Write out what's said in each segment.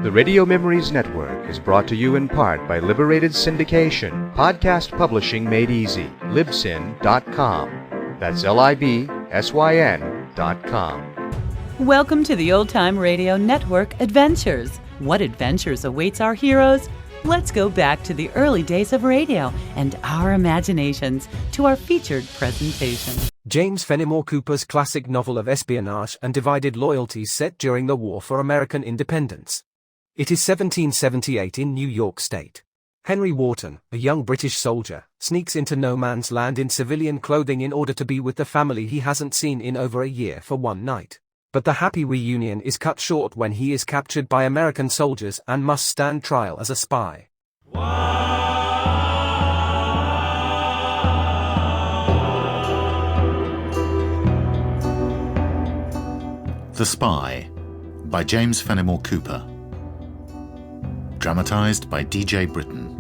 The Radio Memories Network is brought to you in part by Liberated Syndication, podcast publishing made easy, libsyn.com. That's libsyn.com. Welcome to the Old Time Radio Network Adventures. What adventures awaits our heroes? Let's go back to the early days of radio and our imaginations to our featured presentation. James Fenimore Cooper's classic novel of espionage and divided loyalties set during the War for American Independence. It is 1778 in New York State. Henry Wharton, a young British soldier, sneaks into no man's land in civilian clothing in order to be with the family he hasn't seen in over a year for one night. But the happy reunion is cut short when he is captured by American soldiers and must stand trial as a spy. The Spy by James Fenimore Cooper. Dramatized by DJ Britton.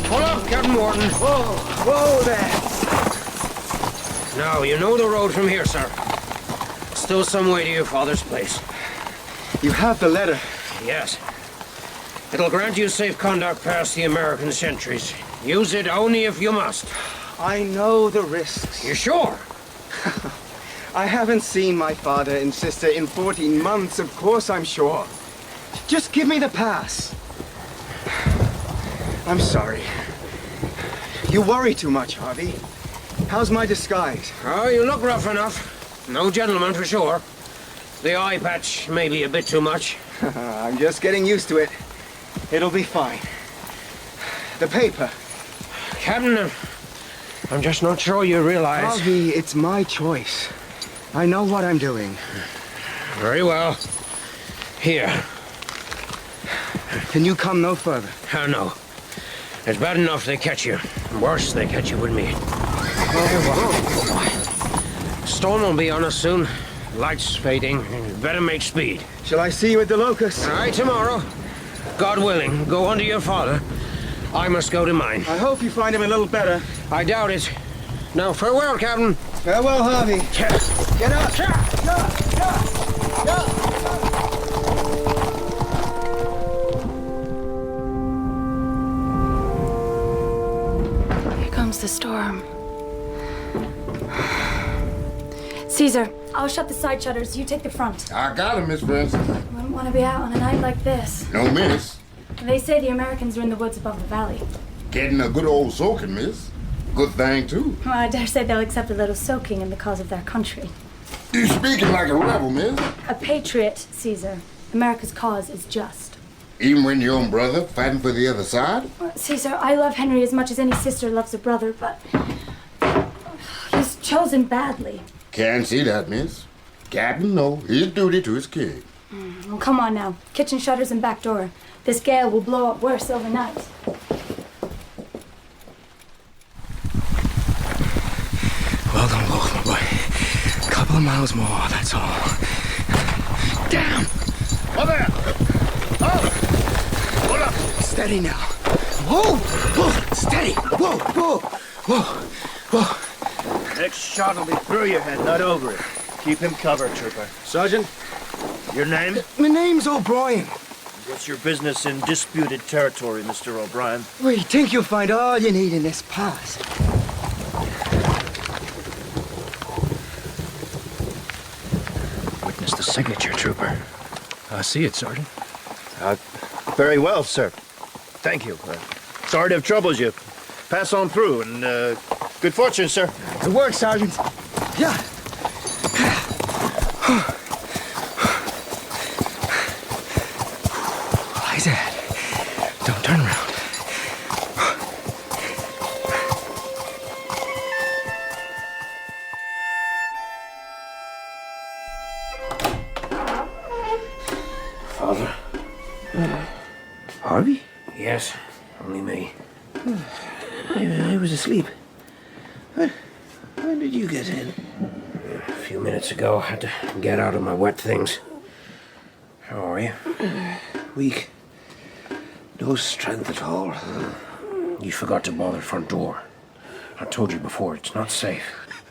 Hold up, Captain Wharton. Whoa there. Now, you know the road from here, sir. Still some way to your father's place. You have the letter. Yes. It'll grant you safe conduct past the American sentries. Use it only if you must. I know the risks. You sure? I haven't seen my father and sister in 14 months. Of course I'm sure. Just give me the pass. I'm sorry. You worry too much, Harvey. How's my disguise? Oh, you look rough enough. No gentleman for sure. The eye patch may be a bit too much. I'm just getting used to it. It'll be fine. The paper. Captain, I'm just not sure you realize... Harvey, it's my choice. I know what I'm doing. Very well. Here. Can you come no further? Oh, no. It's bad enough they catch you. Worse, they catch you with me. Storm will be on us soon. Lights fading. Better make speed. Shall I see you at the Locust? All right, tomorrow. God willing, go on to your father. I must go to mine. I hope you find him a little better. I doubt it. Now, farewell, Captain. Farewell, Harvey. Get up. Here comes the storm. Caesar, I'll shut the side shutters. You take the front. I got him, Miss Francis. Wouldn't want to be out on a night like this. No, miss. They say the Americans are in the woods above the valley. Getting a good old soaking, miss. Good thing, too. Well, I dare say they'll accept a little soaking in the cause of their country. You speaking like a rebel, miss. A patriot, Caesar. America's cause is just. Even when your own brother fighting for the other side? Well, Caesar, I love Henry as much as any sister loves a brother, but he's chosen badly. Can't see that, miss. Captain know his duty to his king. Well, come on now. Kitchen shutters and back door. This gale will blow up worse overnight. Well done, both, my boy. Couple of miles more, that's all. Damn! Oh, there! Oh! Hold up! Steady now. Whoa! Whoa! Steady! Whoa! Whoa! Whoa! Whoa! Next shot will be through your head, not over it. Keep him covered, Trooper. Sergeant, your name? My name's O'Brien. What's your business in disputed territory, Mr. O'Brien? We think you'll find all you need in this pass. Witness the signature, Trooper. I see it, Sergeant. Very well, sir. Thank you. Sorry to have troubled you. Pass on through, and good fortune, sir. Good work, Sergeant. Yeah. Lie there. Don't turn around. Father? Harvey? Yes, only me. I was asleep. When did you get in? A few minutes ago, I had to get out of my wet things. How are you? Weak. No strength at all. You forgot to bar the front door. I told you before, it's not safe.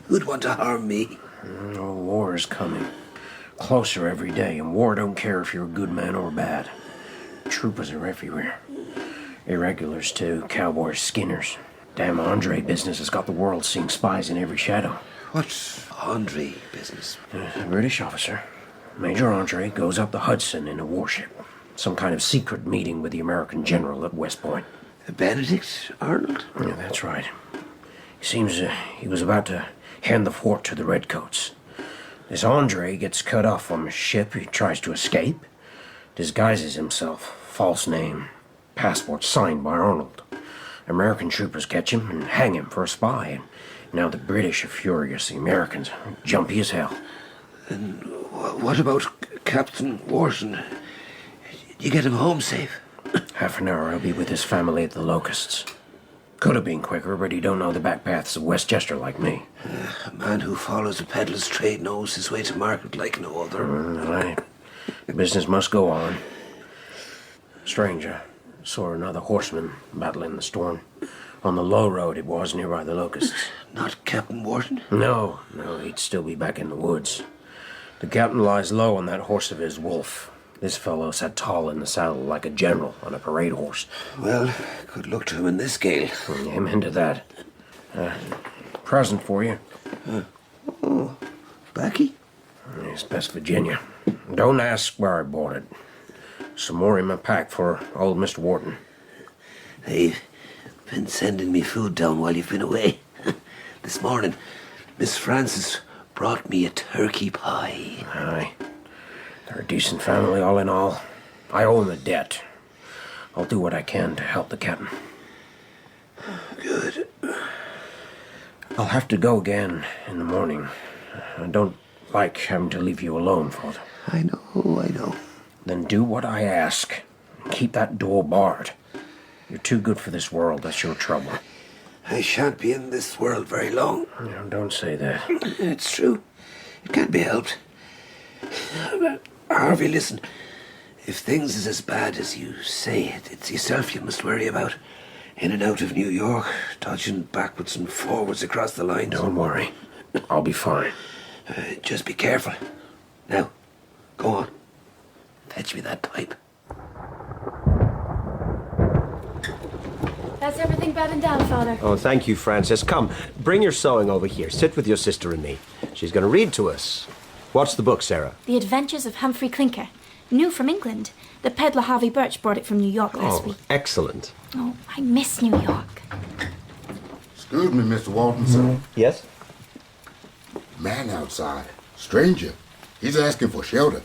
Who'd want to harm me? Oh, war is coming. Closer every day, and war don't care if you're a good man or bad. Troopers are everywhere. Irregulars, too. Cowboys, skinners. Damn Andre business has got the world seeing spies in every shadow. What's Andre business? A British officer. Major Andre goes up the Hudson in a warship. Some kind of secret meeting with the American general at West Point. Benedict Arnold? Yeah, that's right. It seems he was about to hand the fort to the Redcoats. This Andre gets cut off from his ship. He tries to escape. Disguises himself. False name. Passport signed by Arnold. American troopers catch him and hang him for a spy. And now the British are furious. The Americans are jumpy as hell. And what about Captain Wharton? You get him home safe? Half an hour, I'll be with his family at the Locusts. Could have been quicker, but he don't know the back paths of Westchester like me. A man who follows a peddler's trade knows his way to market like no other. Right. The business must go on. Stranger. Saw another horseman battling the storm. On the low road it was, nearby the Locusts. Not Captain Wharton? No, he'd still be back in the woods. The captain lies low on that horse of his, Wolf. This fellow sat tall in the saddle like a general on a parade horse. Well, good luck to him in this gale. Amen to that. Present for you. Oh, Backy? It's West Virginia. Don't ask where I bought it. Some more in my pack for old Mr. Wharton. They've been sending me food down while you've been away. This morning, Miss Frances brought me a turkey pie. Aye. They're a decent family, all in all. I owe them a debt. I'll do what I can to help the captain. Good. I'll have to go again in the morning. I don't like having to leave you alone, Father. I know. Then do what I ask. Keep that door barred. You're too good for this world. That's your trouble. I shan't be in this world very long. No, don't say that. It's true. It can't be helped. Harvey, listen. If things is as bad as you say, it's yourself you must worry about. In and out of New York, dodging backwards and forwards across the line. Don't worry. I'll be fine. Just be careful. Now, go on. Fetch me that pipe. That's everything battened down, Father. Oh, thank you, Frances. Come, bring your sewing over here. Sit with your sister and me. She's going to read to us. What's the book, Sarah? The Adventures of Humphrey Clinker. New from England. The peddler Harvey Birch brought it from New York last week. Excellent. Oh, I miss New York. Excuse me, Mr. Walton, sir. Yes? Man outside. Stranger. He's asking for shelter.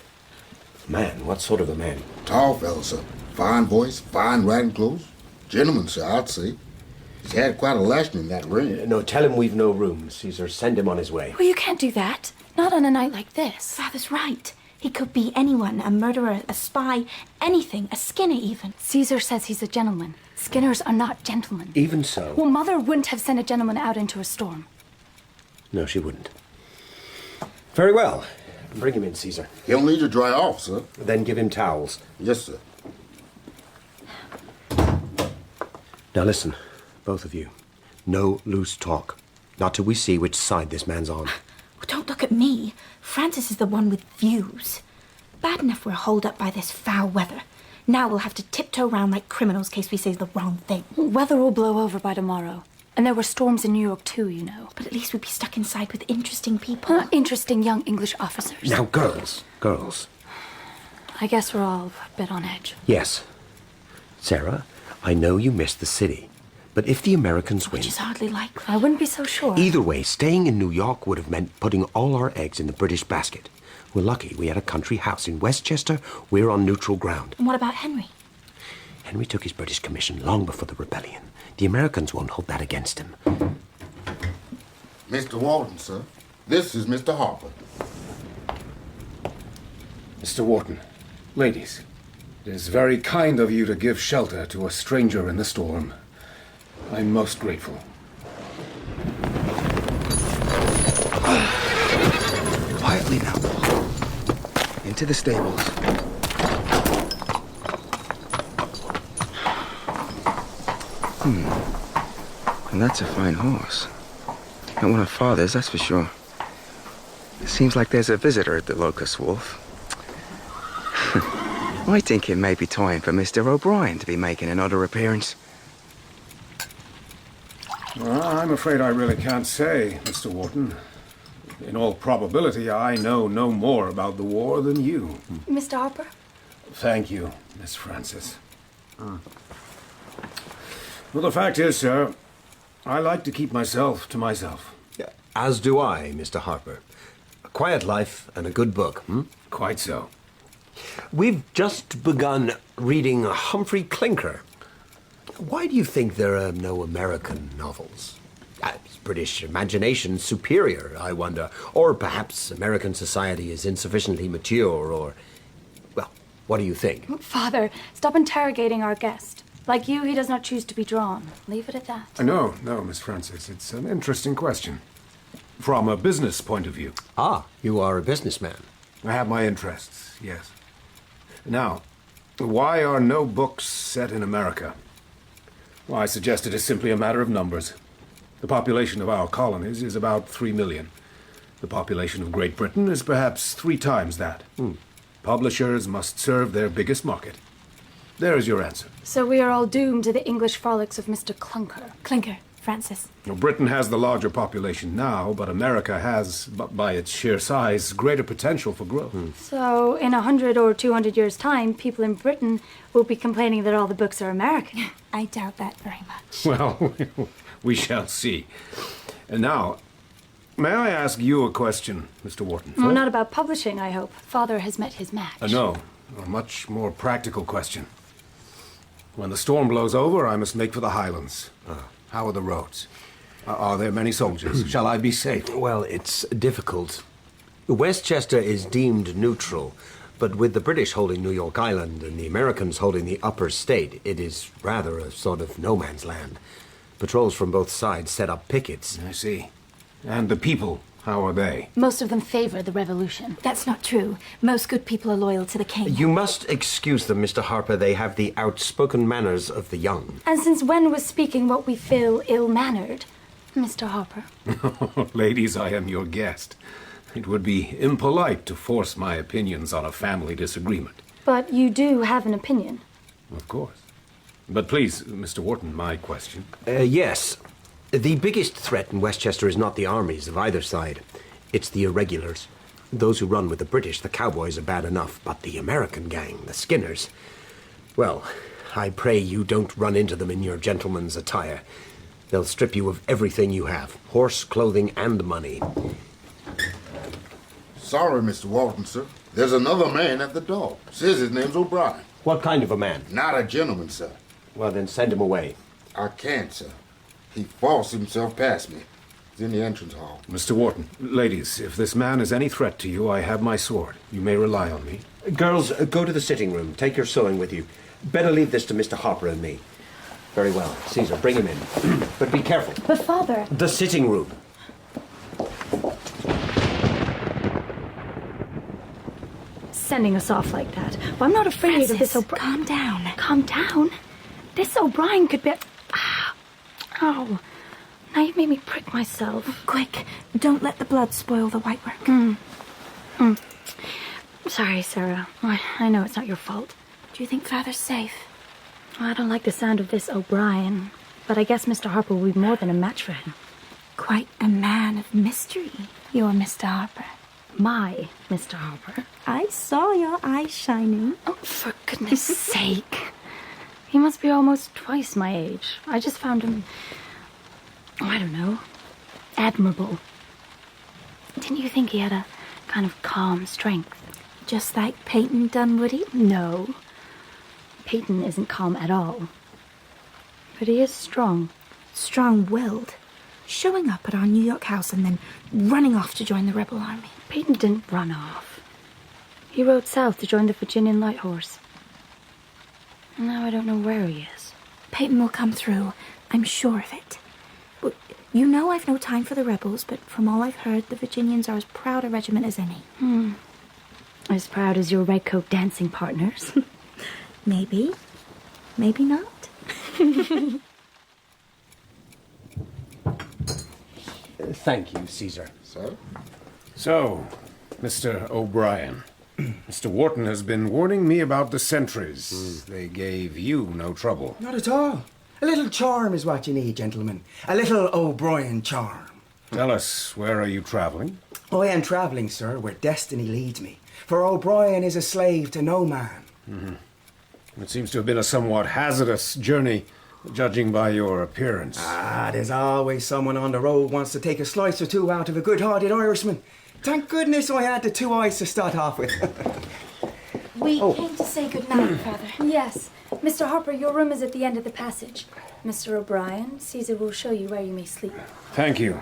Man? What sort of a man? Tall fellow, sir. Fine voice, fine riding clothes. Gentleman, sir, I'd say. He's had quite a lashing in that ring. No, tell him we've no room, Caesar. Send him on his way. Well, you can't do that. Not on a night like this. Father's right. He could be anyone, a murderer, a spy, anything, a Skinner even. Caesar says he's a gentleman. Skinners are not gentlemen. Even so. Well, Mother wouldn't have sent a gentleman out into a storm. No, she wouldn't. Very well. Bring him in, Caesar. He'll need to dry off, sir. Then give him towels. Yes, sir. Now listen, both of you. No loose talk. Not till we see which side this man's on. Well, don't look at me. Francis is the one with views. Bad enough we're holed up by this foul weather. Now we'll have to tiptoe around like criminals in case we say the wrong thing. Weather will blow over by tomorrow. And there were storms in New York too, you know. But at least we'd be stuck inside with interesting people. Interesting young English officers. Now, girls. I guess we're all a bit on edge. Yes. Sarah, I know you missed the city. But if the Americans win... Which is hardly likely. I wouldn't be so sure. Either way, staying in New York would have meant putting all our eggs in the British basket. We're lucky we had a country house in Westchester. We're on neutral ground. And what about Henry? Henry took his British commission long before the rebellion. The Americans won't hold that against him. Mr. Walton, sir. This is Mr. Harper. Mr. Wharton, ladies, it is very kind of you to give shelter to a stranger in the storm. I'm most grateful. Quietly now. Into the stables. And that's a fine horse. Not one of Father's, that's for sure. It seems like there's a visitor at the Locust Wolf. I think it may be time for Mr. O'Brien to be making another appearance. Well, I'm afraid I really can't say, Mr. Wharton. In all probability, I know no more about the war than you. Mr. Harper? Thank you, Miss Francis. Well, the fact is, sir, I like to keep myself to myself. As do I, Mr. Harper. A quiet life and a good book, Quite so. We've just begun reading Humphrey Clinker. Why do you think there are no American novels? Is British imagination superior, I wonder? Or perhaps American society is insufficiently mature, or... Well, what do you think? Father, stop interrogating our guest. Like you, he does not choose to be drawn. Leave it at that. No, Miss Francis. It's an interesting question. From a business point of view. Ah, you are a businessman. I have my interests, yes. Now, why are no books set in America? Well, I suggest it is simply a matter of numbers. The population of our colonies is about 3 million. The population of Great Britain is perhaps 3 times that. Publishers must serve their biggest market. There is your answer. So we are all doomed to the English frolics of Mr. Clinker, Francis. Now, Britain has the larger population now, but America has, by its sheer size, greater potential for growth. So in 100 or 200 years' time, people in Britain will be complaining that all the books are American. I doubt that very much. Well, we shall see. And now, may I ask you a question, Mr. Wharton? Well, not about publishing, I hope. Father has met his match. No, a much more practical question. When the storm blows over, I must make for the Highlands. How are the roads? Are there many soldiers? Shall I be safe? Well, it's difficult. Westchester is deemed neutral, but with the British holding New York Island and the Americans holding the upper state, it is rather a sort of no man's land. Patrols from both sides set up pickets. I see. And the people, how are they? Most of them favor the revolution. That's not true. Most good people are loyal to the king. You must excuse them, Mr. Harper. They have the outspoken manners of the young. And since when was speaking what we feel ill-mannered, Mr. Harper? Ladies, I am your guest. It would be impolite to force my opinions on a family disagreement. But you do have an opinion. Of course. But please, Mr. Wharton, my question. Yes. The biggest threat in Westchester is not the armies of either side. It's the irregulars. Those who run with the British, the cowboys, are bad enough, but the American gang, the Skinners... Well, I pray you don't run into them in your gentleman's attire. They'll strip you of everything you have. Horse, clothing, and money. Sorry, Mr. Walton, sir. There's another man at the door. Says his name's O'Brien. What kind of a man? Not a gentleman, sir. Well, then send him away. I can't, sir. He forced himself past me. He's in the entrance hall. Mr. Wharton, ladies, if this man is any threat to you, I have my sword. You may rely on me. Girls, go to the sitting room. Take your sewing with you. Better leave this to Mr. Harper and me. Very well. Caesar, bring him in. But be careful. But, Father... The sitting room. Sending us off like that. Well, I'm not afraid Francis, of this O'Brien. calm down. Calm down? This O'Brien could be... Ow. Now you've made me prick myself. Quick, don't let the blood spoil the white work. Sorry, Sarah. I know it's not your fault. Do you think Father's safe? Well, I don't like the sound of this O'Brien, but I guess Mr. Harper will be more than a match for him. Quite a man of mystery, your Mr. Harper. My Mr. Harper? I saw your eyes shining. Oh, for goodness sake. He must be almost twice my age. I just found him, I don't know, admirable. Didn't you think he had a kind of calm strength? Just like Peyton Dunwoody? No. Peyton isn't calm at all. But he is strong. Strong-willed. Showing up at our New York house and then running off to join the rebel army. Peyton didn't run off. He rode south to join the Virginian Light Horse. And now I don't know where he is. Peyton will come through. I'm sure of it. Well, you know I've no time for the rebels, but from all I've heard, the Virginians are as proud a regiment as any. As proud as your redcoat dancing partners. Maybe. Maybe not. Thank you, Caesar. Sir? So, Mr. O'Brien, Mr. Wharton has been warning me about the sentries. They gave you no trouble. Not at all. A little charm is what you need, gentlemen. A little O'Brien charm. Tell us, where are you traveling? I am travelling, sir, where destiny leads me. For O'Brien is a slave to no man. It seems to have been a somewhat hazardous journey, judging by your appearance. There's always someone on the road wants to take a slice or two out of a good-hearted Irishman. Thank goodness I had the 2 eyes to start off with. We came to say good night, Father. Yes. Mr. Harper, your room is at the end of the passage. Mr. O'Brien, Caesar will show you where you may sleep. Thank you.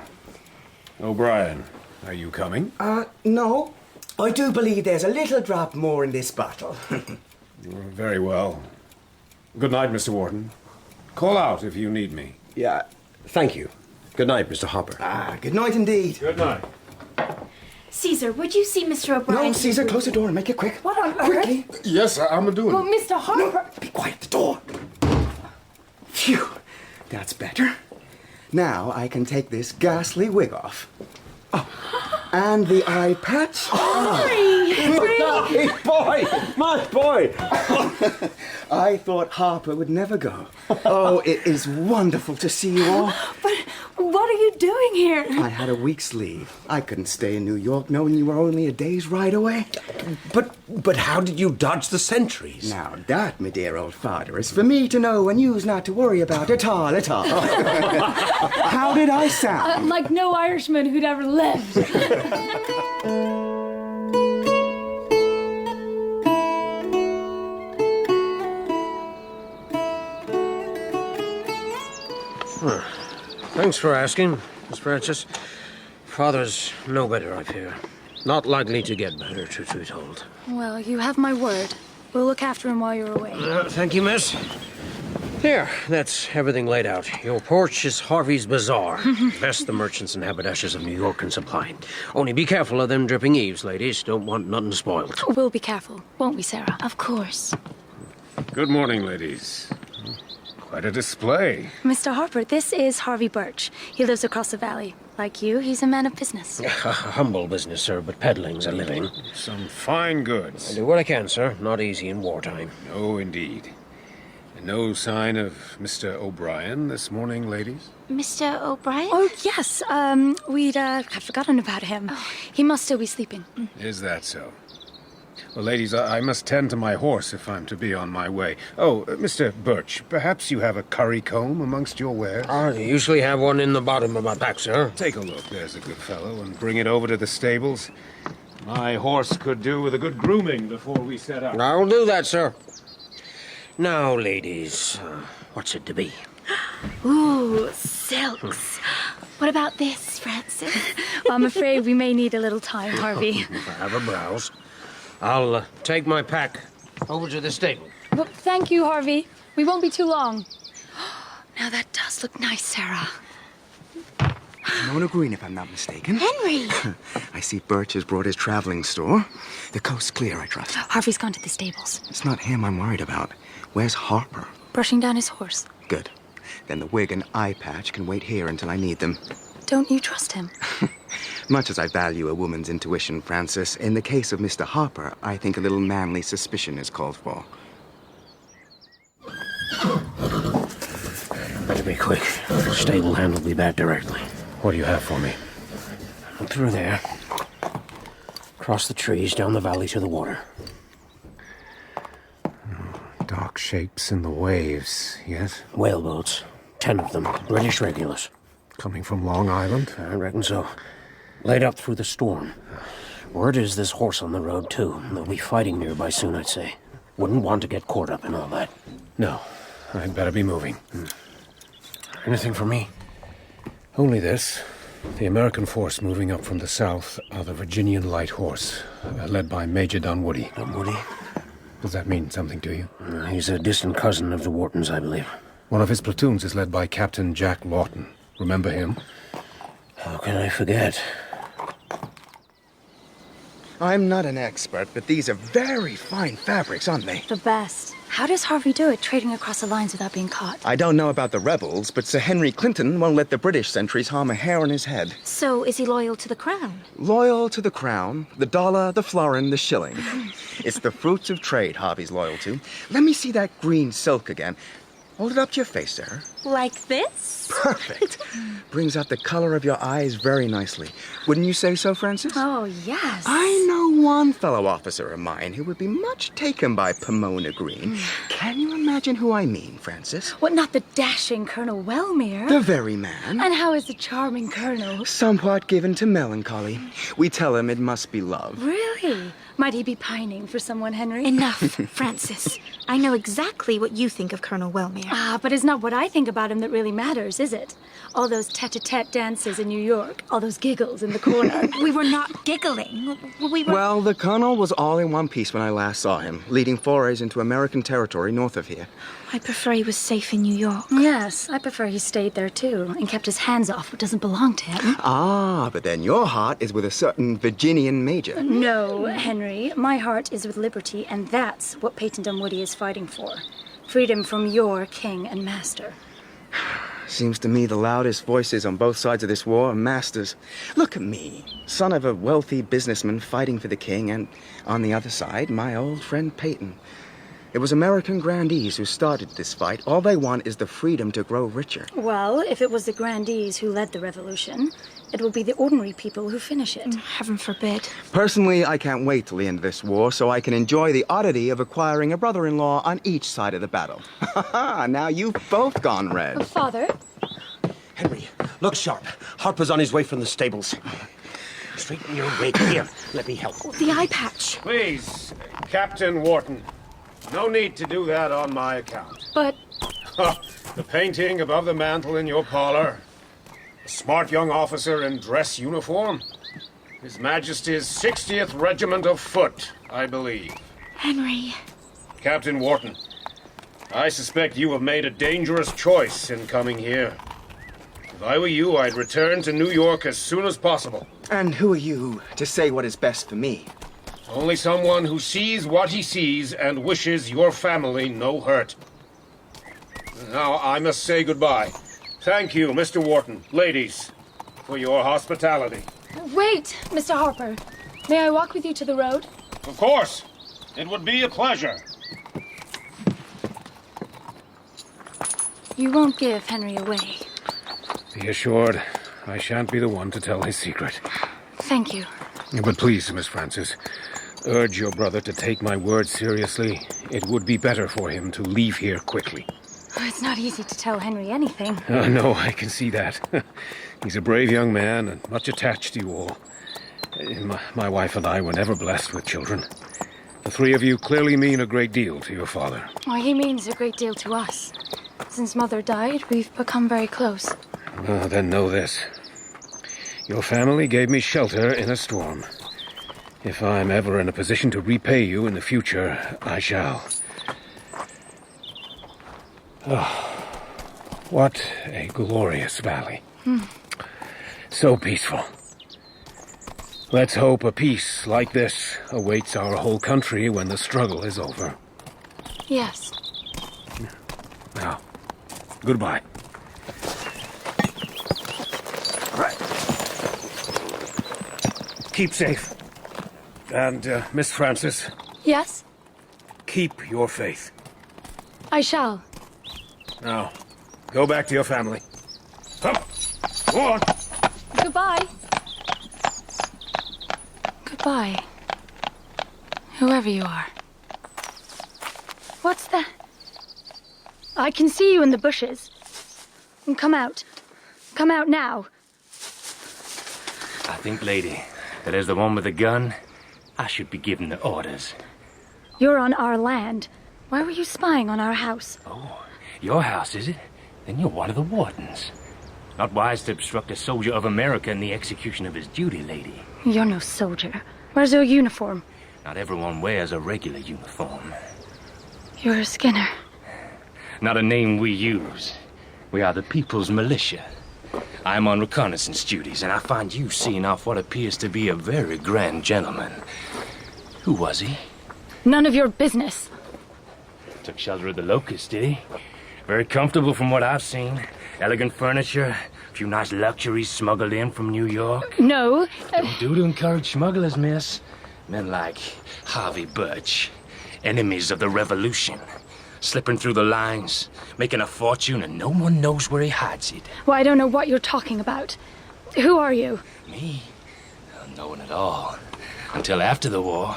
O'Brien, are you coming? No. I do believe there's a little drop more in this bottle. Very well. Good night, Mr. Wharton. Call out if you need me. Yeah, thank you. Good night, Mr. Hopper. Good night indeed. Good night. Caesar, would you see Mr. O'Brien? No, Caesar, close the door and make it quick. What on earth? Quickly. Yes, I'm doing Well, it. Mr. Harper. Be quiet, the door. Phew, that's better. Now I can take this ghastly wig off. And the eye patch. Hey, boy! My boy! I thought Harper would never go. Oh, it is wonderful to see you all. But what are you doing here? I had a week's leave. I couldn't stay in New York knowing you were only a day's ride away. But how did you dodge the sentries? Now that, my dear old father, is for me to know and you's not to worry about at all. How did I sound? Like no Irishman who'd ever lived. Thanks for asking, Miss Francis. Father's no better, I fear. Not likely to get better, truth be told. Well, you have my word. We'll look after him while you're away. Thank you, miss. Here, that's everything laid out. Your porch is Harvey's Bazaar. Best the merchants and haberdashers of New York can supply. Only be careful of them dripping eaves, ladies. Don't want nothing spoiled. We'll be careful, won't we, Sarah? Of course. Good morning, ladies. Quite a display. Mr. Harper, this is Harvey Birch. He lives across the valley. Like you, he's a man of business. Humble business, sir, but peddling's a living. Some fine goods. I do what I can, sir. Not easy in wartime. No, indeed. And no sign of Mr. O'Brien this morning, ladies? Mr. O'Brien? Oh, yes. We'd forgotten about him. He must still be sleeping. Is that so? Well, ladies, I must tend to my horse if I'm to be on my way. Oh, Mr. Birch, perhaps you have a curry comb amongst your wares? I usually have one in the bottom of my pack, sir. Take a look, there's a good fellow, and bring it over to the stables. My horse could do with a good grooming before we set out. I'll do that, sir. Now, ladies, what's it to be? Ooh, silks. What about this, Francis? Well, I'm afraid we may need a little time, Harvey. Have a browse. I'll take my pack over to the stable. Well, thank you, Harvey. We won't be too long. Now that does look nice, Sarah. Mona Green, if I'm not mistaken. Henry! I see Birch has brought his traveling store. The coast's clear, I trust. Harvey's gone to the stables. It's not him I'm worried about. Where's Harper? Brushing down his horse. Good. Then the wig and eye patch can wait here until I need them. Don't you trust him? Much as I value a woman's intuition, Francis, in the case of Mr. Harper, I think a little manly suspicion is called for. Better be quick. Stable hand will be back directly. What do you have for me? Through there. Across the trees, down the valley to the water. Dark shapes in the waves, yes? Whaleboats. 10 of them. British regulars. Coming from Long Island? I reckon so. Laid up through the storm. Word is this horse on the road, too. They'll be fighting nearby soon, I'd say. Wouldn't want to get caught up in all that. No. I'd better be moving. Anything for me? Only this. The American force moving up from the south are the Virginian Light Horse, led by Major Dunwoody. Dunwoody? Does that mean something to you? He's a distant cousin of the Whartons, I believe. One of his platoons is led by Captain Jack Lawton. Remember him? How can I forget? I'm not an expert, but these are very fine fabrics, aren't they? The best. How does Harvey do it, trading across the lines without being caught? I don't know about the rebels, but Sir Henry Clinton won't let the British sentries harm a hair on his head. So is he loyal to the crown? Loyal to the crown, the dollar, the florin, the shilling. It's the fruits of trade Harvey's loyal to. Let me see that green silk again. Hold it up to your face, sir. Like this? Perfect. Brings out the color of your eyes very nicely. Wouldn't you say so, Francis? Oh, yes. I know one fellow officer of mine who would be much taken by Pomona Green. Can you imagine who I mean, Francis? What, not the dashing Colonel Wellmere? The very man. And how is the charming Colonel? Somewhat given to melancholy. We tell him it must be love. Really? Might he be pining for someone, Henry? Enough, Francis. I know exactly what you think of Colonel Wellmere. Ah, but it's not what I think about him that really matters, is it? All those tete-a-tete dances in New York, all those giggles in the corner. We were not giggling. We were... Well, the Colonel was all in one piece when I last saw him, leading forays into American territory north of here. I prefer he was safe in New York. Yes, I prefer he stayed there too, and kept his hands off what doesn't belong to him. Ah, but then your heart is with a certain Virginian major. No, Henry, my heart is with liberty, and that's what Peyton Dunwoody is fighting for. Freedom from your king and master. Seems to me the loudest voices on both sides of this war are masters. Look at me, son of a wealthy businessman fighting for the king, and on the other side, my old friend Peyton. It was American grandees who started this fight. All they want is the freedom to grow richer. Well, if it was the grandees who led the revolution, it will be the ordinary people who finish it. Heaven forbid. Personally, I can't wait till the end of this war so I can enjoy the oddity of acquiring a brother-in-law on each side of the battle. Now you've both gone red. Father? Henry, look sharp. Harper's on his way from the stables. Straighten your wig. Here, let me help. The eye patch. Please, Captain Wharton. No need to do that on my account. But... The painting above the mantel in your parlor. A smart young officer in dress uniform. His Majesty's 60th Regiment of Foot, I believe. Henry. Captain Wharton, I suspect you have made a dangerous choice in coming here. If I were you, I'd return to New York as soon as possible. And who are you to say what is best for me? Only someone who sees what he sees and wishes your family no hurt. Now, I must say goodbye. Thank you, Mr. Wharton, ladies, for your hospitality. Wait, Mr. Harper. May I walk with you to the road? Of course. It would be a pleasure. You won't give Henry away. Be assured, I shan't be the one to tell his secret. Thank you. But please, Miss Francis, urge your brother to take my words seriously. It would be better for him to leave here quickly. It's not easy to tell Henry anything. No, I can see that. He's a brave young man and much attached to you all. My wife and I were never blessed with children. The three of you clearly mean a great deal to your father. Well, he means a great deal to us. Since Mother died, we've become very close. Then know this. Your family gave me shelter in a storm. If I'm ever in a position to repay you in the future, I shall. Oh, what a glorious valley. So peaceful. Let's hope a peace like this awaits our whole country when the struggle is over. Yes. Now, goodbye. Right. Keep safe. And, Miss Francis, Yes? keep your faith. I shall. Now, go back to your family. Come. Go on. Goodbye. Goodbye. Whoever you are. What's that? I can see you in the bushes. Come out. Come out now. I think, lady, that as the one with the gun, I should be giving the orders. You're on our land. Why were you spying on our house? Oh, your house, is it? Then you're one of the wardens. Not wise to obstruct a soldier of America in the execution of his duty, lady. You're no soldier. Where's your uniform? Not everyone wears a regular uniform. You're a Skinner. Not a name we use. We are the People's Militia. I'm on reconnaissance duties, and I find you seeing off what appears to be a very grand gentleman. Who was he? None of your business. Took shelter at the Locust, did he? Very comfortable from what I've seen. Elegant furniture, a few nice luxuries smuggled in from New York. No. Don't do to encourage smugglers, miss. Men like Harvey Birch, enemies of the revolution. Slipping through the lines, making a fortune, and no one knows where he hides it. Well, I don't know what you're talking about. Who are you? Me? No one at all. Until after the war.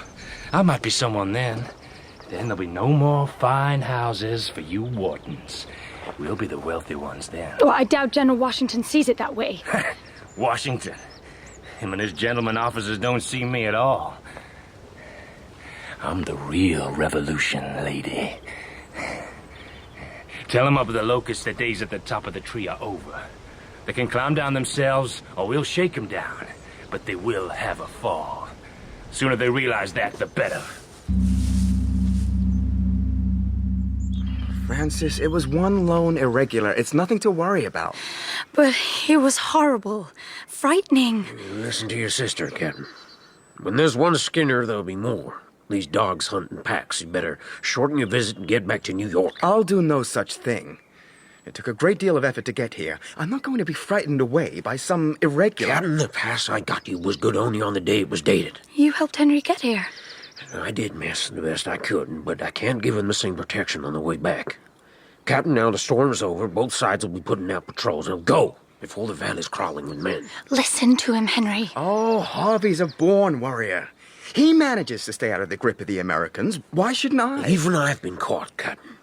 I might be someone then. Then there'll be no more fine houses for you Whartons. We'll be the wealthy ones then. Well, I doubt General Washington sees it that way. Washington. Him and his gentlemen officers don't see me at all. I'm the real revolution, lady. Tell them up at the Locust that days at the top of the tree are over. They can climb down themselves, or we'll shake them down. But they will have a fall. Sooner they realize that, the better. Francis, it was one lone irregular. It's nothing to worry about. But he was horrible. Frightening. Listen to your sister, Captain. When there's one Skinner, there'll be more. These dogs hunt in packs. You better shorten your visit and get back to New York. I'll do no such thing. It took a great deal of effort to get here. I'm not going to be frightened away by some irregular... Captain, the pass I got you was good only on the day it was dated. You helped Henry get here. I did, miss, the best I could, but I can't give him the same protection on the way back. Captain, now the storm's over. Both sides will be putting out patrols. Now go, before the valley's crawling with men. Listen to him, Henry. Oh, Harvey's a born warrior. He manages to stay out of the grip of the Americans. Why shouldn't I? Even I've been caught, Captain.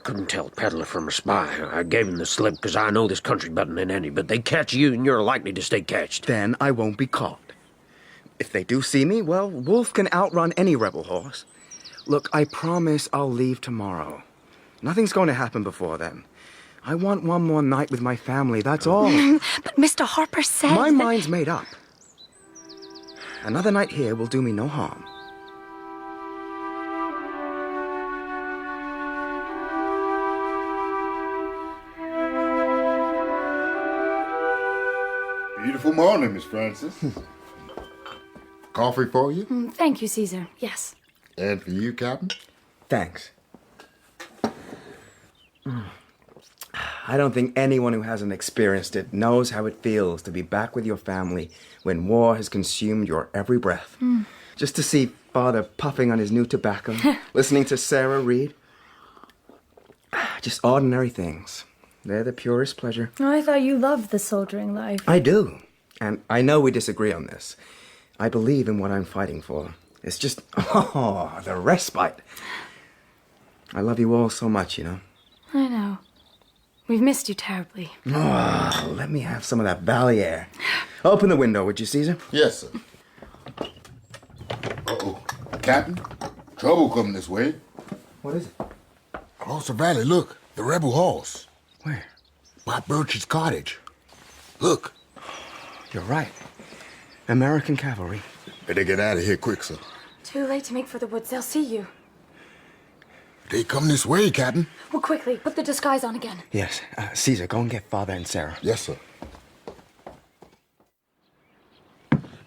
Couldn't tell a peddler from a spy. I gave him the slip because I know this country better than any, but they catch you and you're likely to stay catched. Then I won't be caught. If they do see me, well, Wolf can outrun any rebel horse. Look, I promise I'll leave tomorrow. Nothing's going to happen before then. I want one more night with my family, that's all. But Mr. Harper said... My mind's made up. Another night here will do me no harm. Beautiful morning, Miss Francis. Coffee for you? Thank you, Caesar. Yes. And for you, Captain? Thanks. I don't think anyone who hasn't experienced it knows how it feels to be back with your family when war has consumed your every breath. Just to see Father puffing on his new tobacco, listening to Sarah read. Just ordinary things. They're the purest pleasure. I thought you loved the soldiering life. I do. And I know we disagree on this. I believe in what I'm fighting for. It's just, the respite. I love you all so much, you know. I know. We've missed you terribly. Oh, let me have some of that valley air. Open the window, would you, Caesar? Yes, sir. Uh-oh. Captain, trouble coming this way. What is it? Across the valley, look. The rebel horse. Where? By Birch's cottage. Look. You're right. American cavalry. Better get out of here quick, sir. Too late to make for the woods. They'll see you. They come this way, Captain. Well, quickly, put the disguise on again. Yes. Caesar, go and get Father and Sarah. Yes, sir.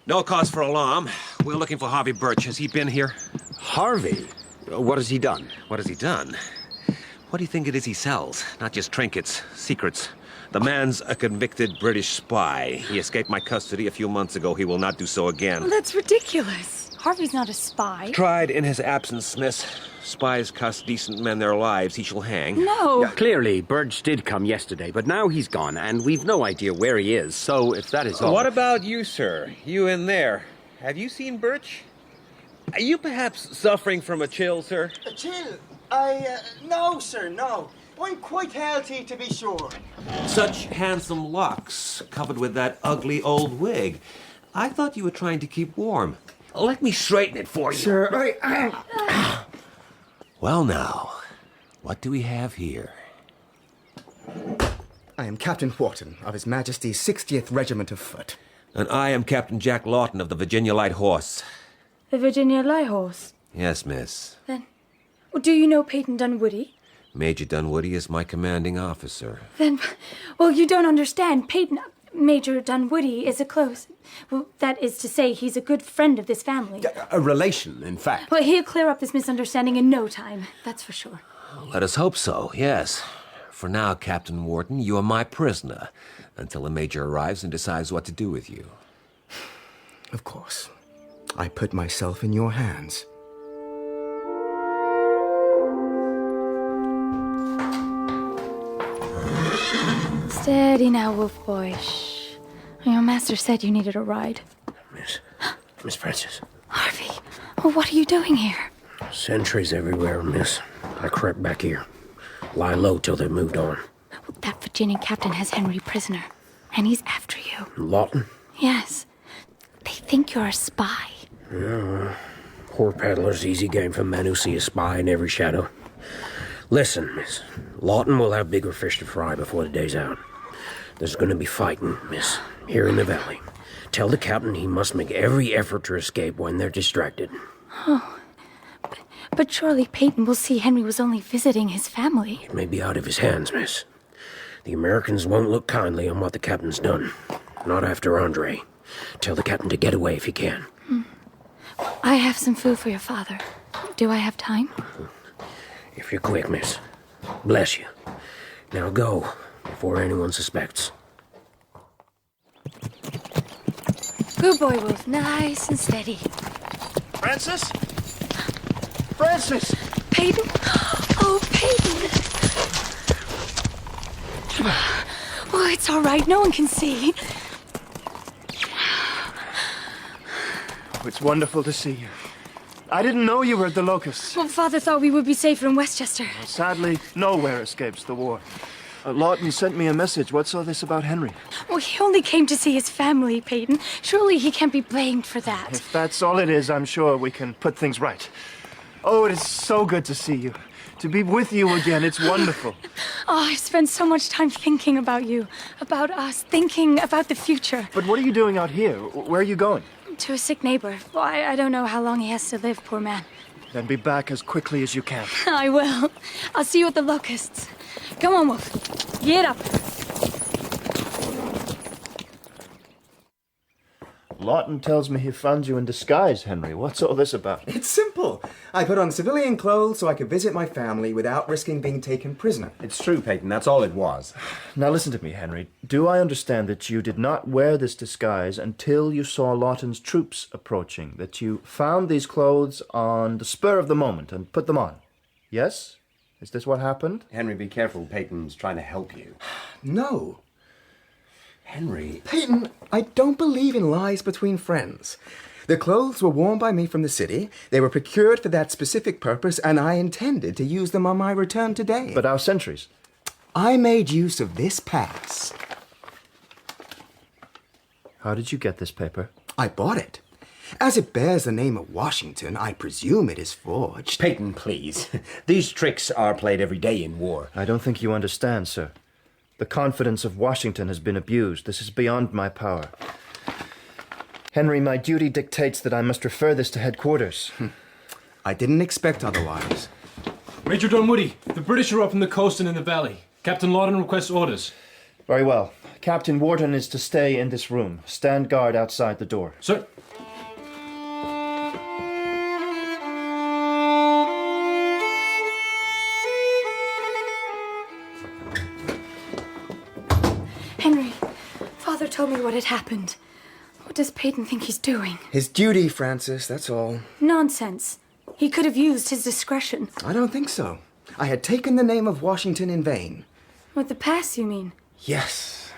No cause for alarm. We're looking for Harvey Birch. Has he been here? Harvey? What has he done? What has he done? What do you think it is he sells? Not just trinkets, secrets. The man's a convicted British spy. He escaped my custody a few months ago. He will not do so again. Well, that's ridiculous. Harvey's not a spy. Tried in his absence, miss. Spies cost decent men their lives. He shall hang. No. Yeah, clearly, Birch did come yesterday, but now he's gone, and we've no idea where he is. So, if that is all... What about you, sir? You in there. Have you seen Birch? Are you perhaps suffering from a chill, sir? A chill? No, sir, no. I'm quite healthy, to be sure. Such handsome locks, covered with that ugly old wig. I thought you were trying to keep warm. Let me straighten it for you. Sir, Well, now, what do we have here? I am Captain Wharton of His Majesty's 60th Regiment of Foot. And I am Captain Jack Lawton of the Virginia Light Horse. The Virginia Light Horse? Yes, miss. Then, well, do you know Peyton Dunwoody? Major Dunwoody is my commanding officer. Then, well, you don't understand. Major Dunwoody is a close... Well, that is to say, he's a good friend of this family. A relation, in fact. Well, he'll clear up this misunderstanding in no time, that's for sure. Let us hope so, yes. For now, Captain Wharton, you are my prisoner, until the Major arrives and decides what to do with you. Of course. I put myself in your hands. Steady now, Wolf Boy. Shh. Your master said you needed a ride. Miss Francis. Harvey, oh, what are you doing here? Sentries everywhere, miss. I crept back here. Lie low till they've moved on. That Virginian captain has Henry prisoner, and he's after you. Lawton? Yes. They think you're a spy. Yeah, poor peddlers, easy game for men who see a spy in every shadow. Listen, miss. Lawton will have bigger fish to fry before the day's out. There's going to be fighting, miss, here in the valley. Tell the captain he must make every effort to escape when they're distracted. Oh, but surely Peyton will see Henry was only visiting his family. It may be out of his hands, miss. The Americans won't look kindly on what the captain's done. Not after Andre. Tell the captain to get away if he can. I have some food for your father. Do I have time? If you're quick, miss. Bless you. Now go, before anyone suspects. Good boy, Wolf. Nice and steady. Francis? Francis! Peyton? Oh, Peyton! Oh, it's all right. No one can see. It's wonderful to see you. I didn't know you were at the Locusts. Well, Father thought we would be safer in Westchester. Sadly, nowhere escapes the war. Lawton sent me a message. What's all this about Henry? Well, he only came to see his family, Peyton. Surely he can't be blamed for that. If that's all it is, I'm sure we can put things right. Oh, it is so good to see you. To be with you again, it's wonderful. Oh, I've spent so much time thinking about you, about us, thinking about the future. But what are you doing out here? Where are you going? To a sick neighbor. Well, I don't know how long he has to live, poor man. Then be back as quickly as you can. I will. I'll see you at the Locusts. Come on, Wolf. Get up. Lawton tells me he found you in disguise, Henry. What's all this about? It's simple. I put on civilian clothes so I could visit my family without risking being taken prisoner. It's true, Peyton. That's all it was. Now listen to me, Henry. Do I understand that you did not wear this disguise until you saw Lawton's troops approaching? That you found these clothes on the spur of the moment and put them on? Yes? Is this what happened? Henry, be careful. Peyton's trying to help you. No. Henry... Peyton, I don't believe in lies between friends. The clothes were worn by me from the city. They were procured for that specific purpose, and I intended to use them on my return today. But our sentries? I made use of this pass. How did you get this paper? I bought it. As it bears the name of Washington, I presume it is forged. Peyton, please. These tricks are played every day in war. I don't think you understand, sir. The confidence of Washington has been abused. This is beyond my power. Henry, my duty dictates that I must refer this to headquarters. I didn't expect otherwise. Major Dunwoody, the British are up on the coast and in the valley. Captain Lawton requests orders. Very well. Captain Wharton is to stay in this room. Stand guard outside the door. Sir. Henry, Father told me what had happened. What does Peyton think he's doing? His duty, Francis, that's all. Nonsense. He could have used his discretion. I don't think so. I had taken the name of Washington in vain. With the pass, you mean? Yes.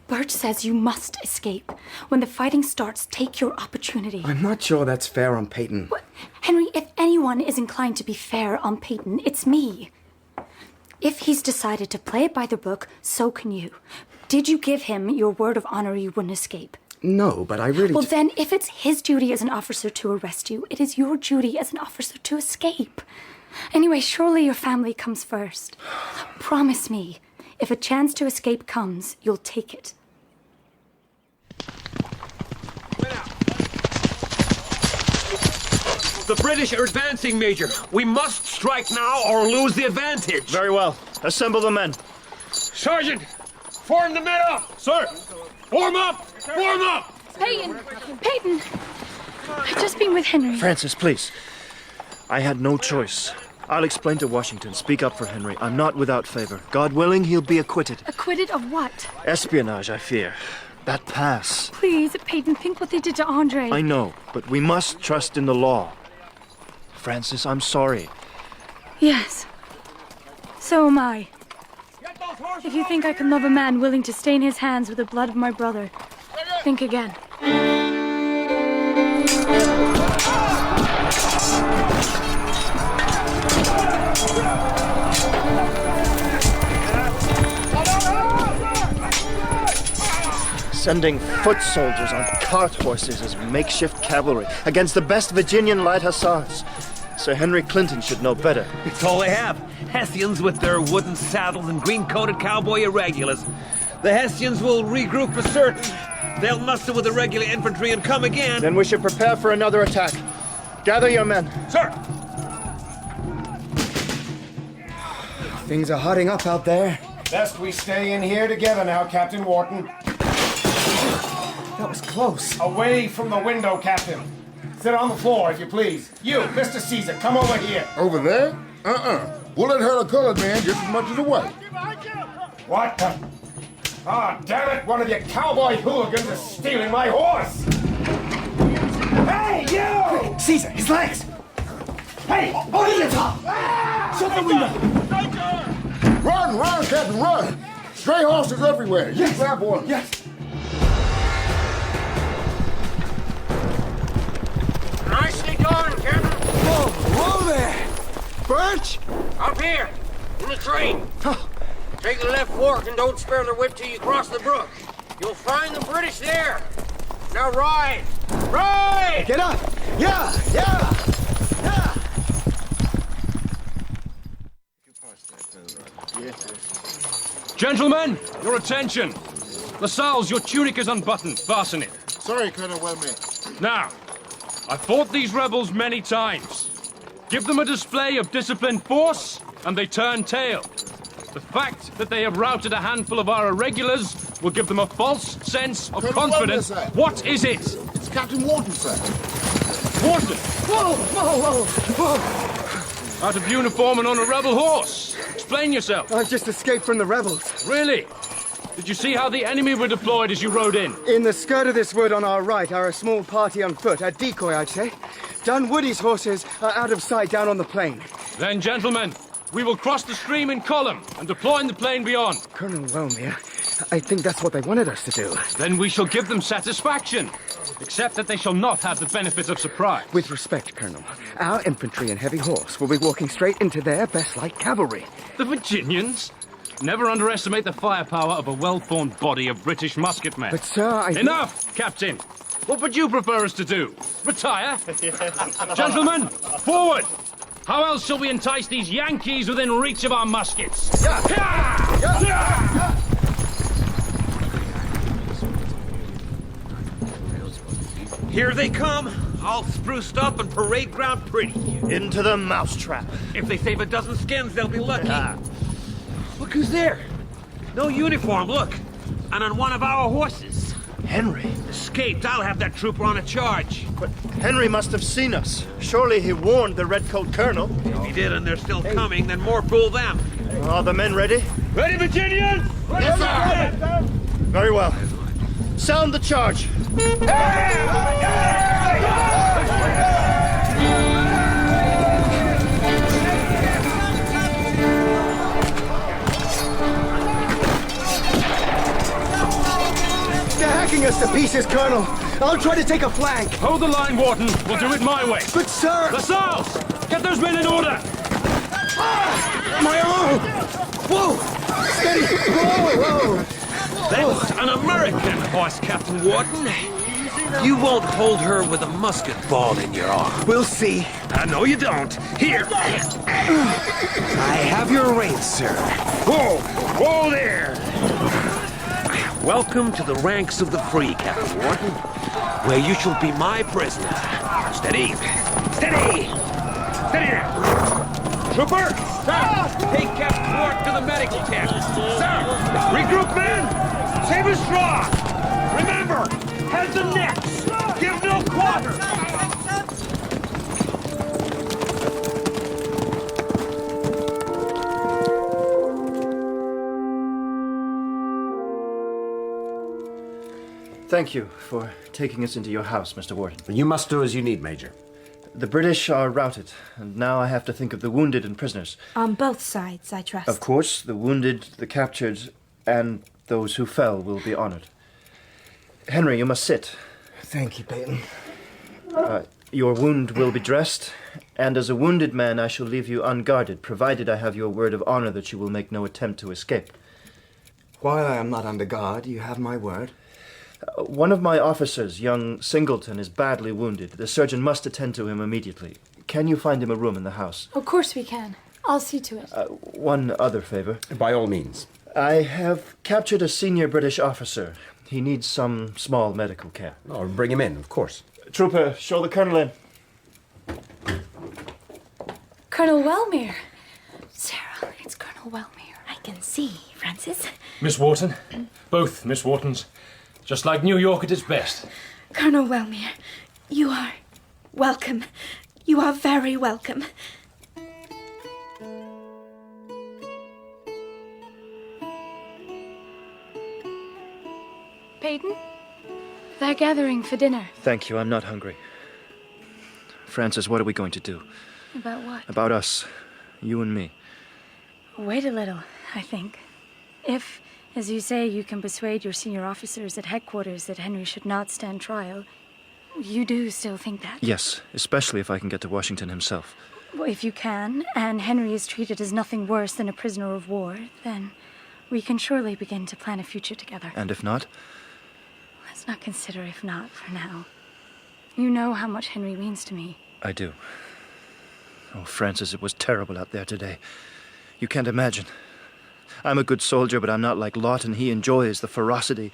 Birch says you must escape. When the fighting starts, take your opportunity. I'm not sure that's fair on Peyton. What? Henry, if anyone is inclined to be fair on Peyton, it's me. If he's decided to play it by the book, so can you. Did you give him your word of honor you wouldn't escape? No, but I really... Well, then, if it's his duty as an officer to arrest you, it is your duty as an officer to escape. Anyway, surely your family comes first. Promise me, if a chance to escape comes, you'll take it. The British are advancing, Major. We must strike now or lose the advantage. Very well. Assemble the men. Sergeant, form the men up. Sir, form up. Form up. Peyton! Peyton! I've just been with Henry. Francis, please. I had no choice. I'll explain to Washington. Speak up for Henry. I'm not without favor. God willing, he'll be acquitted. Acquitted of what? Espionage, I fear. That pass. Please, Peyton, think what they did to Andre. I know, but we must trust in the law. Francis, I'm sorry. Yes. So am I. If you think I can love a man willing to stain his hands with the blood of my brother, think again. Sending foot soldiers on cart horses as makeshift cavalry against the best Virginian light hussars. Sir Henry Clinton should know better. It's all they have. Hessians with their wooden saddles and green-coated cowboy irregulars. The Hessians will regroup for certain. They'll muster with the regular infantry and come again. Then we should prepare for another attack. Gather your men. Sir! Things are hotting up out there. Best we stay in here together now, Captain Wharton. That was close. Away from the window, Captain. Sit on the floor, if you please. You, Mr. Caesar, come over here. Over there? We'll let her the colored man just as much as the white. What the? Ah, damn it! One of you cowboy hooligans is stealing my horse! Hey, you! Caesar, his legs! Hey, over the top! Shut the window! Run, Captain, run! Stray horses everywhere. Yes, grab one. Yes. Nicely done, Captain. Whoa there! Birch! Up here, in the train. Take the left fork and don't spare the whip till you cross the brook. You'll find the British there. Now ride! Ride! Get up! Yeah! Gentlemen, your attention. LaSalle's, your tunic is unbuttoned. Fasten it. Sorry, Colonel Wellman. Now, I've fought these rebels many times. Give them a display of disciplined force, and they turn tail. The fact that they have routed a handful of our irregulars will give them a false sense of Colonel confidence. Wellman, sir. What is it? It's Captain Wharton, sir. Wharton! Whoa! Out of uniform and on a rebel horse. Explain yourself. I've just escaped from the rebels. Really? Did you see how the enemy were deployed as you rode in? In the skirt of this wood on our right are a small party on foot, a decoy, I'd say. Dunwoody's horses are out of sight down on the plain. Then, gentlemen, we will cross the stream in column and deploy in the plain beyond. Colonel Wellmere, I think that's what they wanted us to do. Then we shall give them satisfaction, except that they shall not have the benefit of surprise. With respect, Colonel, our infantry and heavy horse will be walking straight into their best light cavalry. The Virginians? Never underestimate the firepower of a well-formed body of British musketmen. But, sir, Enough, Captain! What would you prefer us to do? Retire? Gentlemen, forward! How else shall we entice these Yankees within reach of our muskets? Here they come, all spruced up and parade ground pretty. Into the mousetrap. If they save a dozen skins, they'll be lucky. Look who's there. No uniform, look. And on one of our horses. Henry. Escaped. I'll have that trooper on a charge. But Henry must have seen us. Surely he warned the Redcoat Colonel. If he did and they're still coming, then more fool them. Are the men ready? Ready, Virginians? Yes, sir. Very well. Sound the charge. They're hacking us to pieces, Colonel. I'll try to take a flank. Hold the line, Wharton. We'll do it my way. But, sir... LaSalle! Get those men in order! My arm! Whoa! Steady! Whoa! That's an American horse, Captain Wharton. You won't hold her with a musket ball in your arm. We'll see. No, you don't. Here. I have your reins, sir. Whoa! Whoa there! Welcome to the ranks of the free, Captain Wharton, where you shall be my prisoner. Steady! Steady! Steady now! Trooper! Sir! Take Captain Wharton to the medical tent. Sir! Regroup, men! Save his straw! Remember, heads and necks! Give no quarter! Thank you for taking us into your house, Mr. Wharton. You must do as you need, Major. The British are routed, and now I have to think of the wounded and prisoners. On both sides, I trust. Of course, the wounded, the captured, and those who fell will be honored. Henry, you must sit. Thank you, Peyton. Your wound will be dressed, and as a wounded man I shall leave you unguarded, provided I have your word of honor that you will make no attempt to escape. While I am not under guard, you have my word. One of my officers, young Singleton, is badly wounded. The surgeon must attend to him immediately. Can you find him a room in the house? Of course we can. I'll see to it. One other favor. By all means. I have captured a senior British officer. He needs some small medical care. Oh, bring him in, of course. Trooper, show the colonel in. Colonel Wellmere. Sarah, it's Colonel Wellmere. I can see, Francis. Miss Wharton. Both Miss Whartons. Just like New York at its best. Colonel Wellmere, you are welcome. You are very welcome. Peyton? They're gathering for dinner. Thank you, I'm not hungry. Francis, what are we going to do? About what? About us. You and me. Wait a little, I think. If, as you say, you can persuade your senior officers at headquarters that Henry should not stand trial, you do still think that? Yes, especially if I can get to Washington himself. Well, if you can, and Henry is treated as nothing worse than a prisoner of war, then we can surely begin to plan a future together. And if not? Let's not consider if not for now. You know how much Henry means to me. I do. Oh, Francis, it was terrible out there today. You can't imagine. I'm a good soldier, but I'm not like Lawton. He enjoys the ferocity.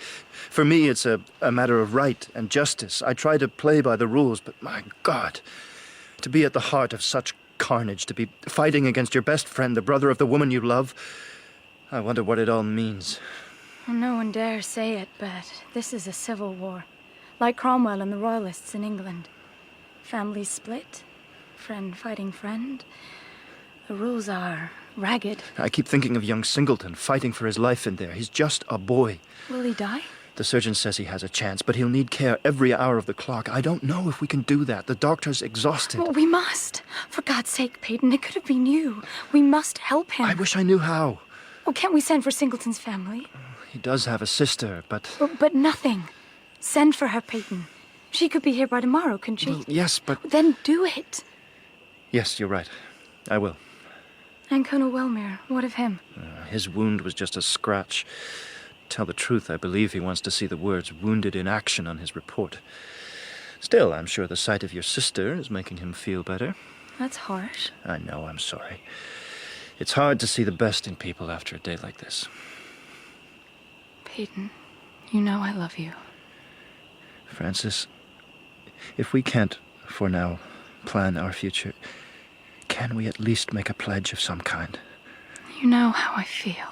For me, it's a matter of right and justice. I try to play by the rules, but my God, to be at the heart of such carnage, to be fighting against your best friend, the brother of the woman you love, I wonder what it all means. Well, no one dare say it, but this is a civil war, like Cromwell and the Royalists in England. Families split, friend fighting friend. The rules are ragged. I keep thinking of young Singleton fighting for his life in there. He's just a boy. Will he die? The surgeon says he has a chance, but he'll need care every hour of the clock. I don't know if we can do that. The doctor's exhausted. Well, we must. For God's sake, Peyton, it could have been you. We must help him. I wish I knew how. Well, can't we send for Singleton's family? He does have a sister, but... But nothing. Send for her, Peyton. She could be here by tomorrow, couldn't she? Well, yes, but... Then do it. Yes, you're right. I will. And Colonel Wellmere, what of him? His wound was just a scratch. Tell the truth, I believe he wants to see the words "wounded in action" on his report. Still, I'm sure the sight of your sister is making him feel better. That's harsh. I know, I'm sorry. It's hard to see the best in people after a day like this. Peyton, you know I love you. Francis, if we can't, for now, plan our future, can we at least make a pledge of some kind? You know how I feel.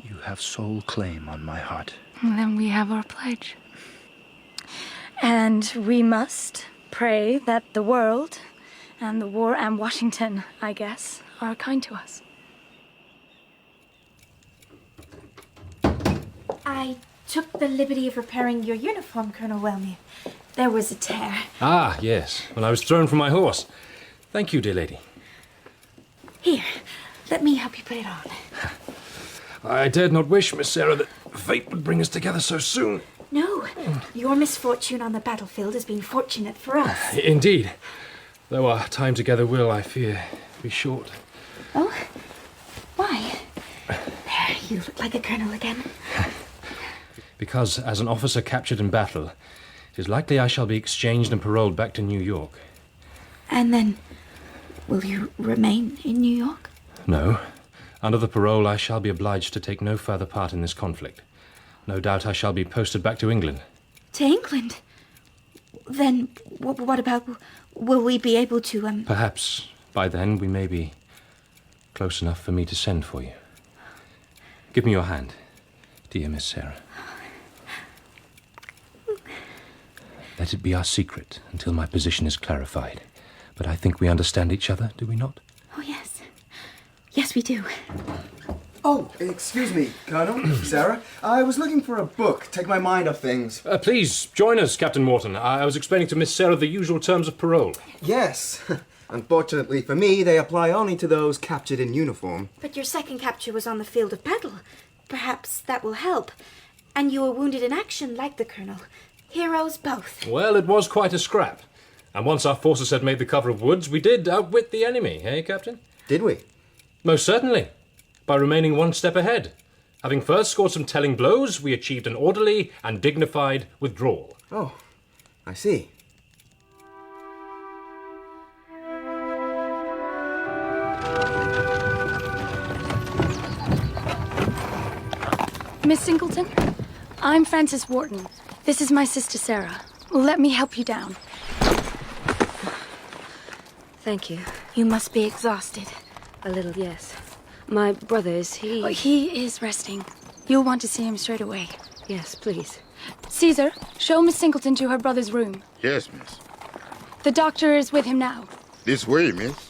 You have sole claim on my heart. And then we have our pledge. And we must pray that the world and the war and Washington, I guess, are kind to us. I took the liberty of repairing your uniform, Colonel Wellmere. There was a tear. Ah, yes. When I was thrown from my horse. Thank you, dear lady. Here, let me help you put it on. I dared not wish, Miss Sarah, that fate would bring us together so soon. No, your misfortune on the battlefield has been fortunate for us. Indeed. Though our time together will, I fear, be short. Oh? Why? There, you look like a colonel again. Because, as an officer captured in battle, it is likely I shall be exchanged and paroled back to New York. And then, will you remain in New York? No. Under the parole, I shall be obliged to take no further part in this conflict. No doubt I shall be posted back to England. To England? Then, what about... Will we be able to, Perhaps by then we may be close enough for me to send for you. Give me your hand, dear Miss Sarah. Let it be our secret until my position is clarified. But I think we understand each other, do we not? Oh, yes. Yes, we do. Oh, excuse me, Colonel, Sarah. I was looking for a book. Take my mind off things. Please, join us, Captain Wharton. I was explaining to Miss Sarah the usual terms of parole. Yes. Unfortunately for me, they apply only to those captured in uniform. But your second capture was on the field of battle. Perhaps that will help. And you were wounded in action, like the Colonel. Heroes both. Well, it was quite a scrap. And once our forces had made the cover of woods, we did outwit the enemy, eh, Captain? Did we? Most certainly. By remaining one step ahead. Having first scored some telling blows, we achieved an orderly and dignified withdrawal. Oh, I see. Miss Singleton, I'm Frances Wharton. This is my sister Sarah. Let me help you down. Thank you. You must be exhausted. A little, yes. My brother, is he... Oh, he is resting. You'll want to see him straight away. Yes, please. Caesar, show Miss Singleton to her brother's room. Yes, miss. The doctor is with him now. This way, miss.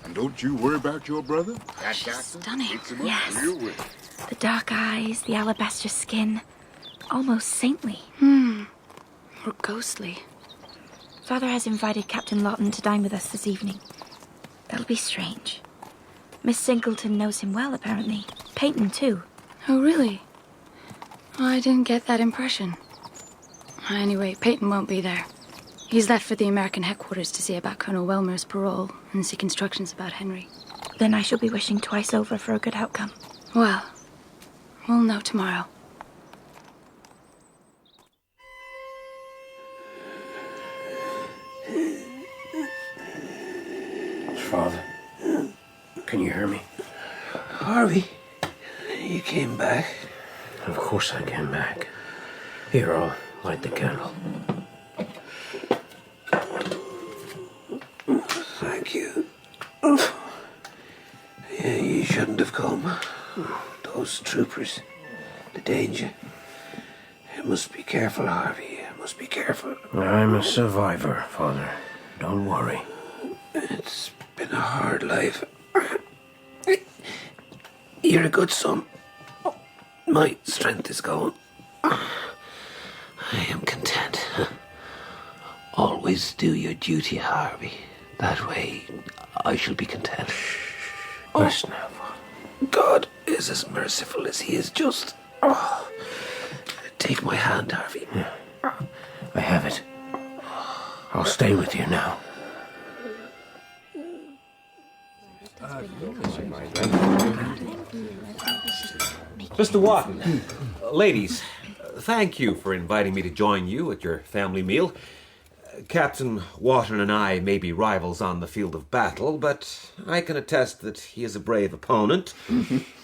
And don't you worry about your brother. She's stunning. Fix him up Yes. real well. The dark eyes, the alabaster skin. Almost saintly. Or ghostly. Father has invited Captain Lawton to dine with us this evening. That'll be strange. Miss Singleton knows him well, apparently. Peyton, too. Oh, really? I didn't get that impression. Anyway, Peyton won't be there. He's left for the American headquarters to see about Colonel Welmer's parole and seek instructions about Henry. Then I shall be wishing twice over for a good outcome. Well, we'll know tomorrow. Father, can you hear me? Harvey, you came back. Of course I came back. Here, I'll light the candle. Thank you. Yeah, you shouldn't have come. Those troopers, the danger. You must be careful, Harvey. You must be careful. I'm a survivor, Father. Don't worry. It's been a hard life. You're a good son. My strength is gone. I am content. Always do your duty, Harvey. That way, I shall be content. Rest now, Father. God is as merciful as he is just. Take my hand, Harvey. I have it. I'll stay with you now. Mr. Wharton, ladies, thank you for inviting me to join you at your family meal. Captain Wharton and I may be rivals on the field of battle, but I can attest that he is a brave opponent,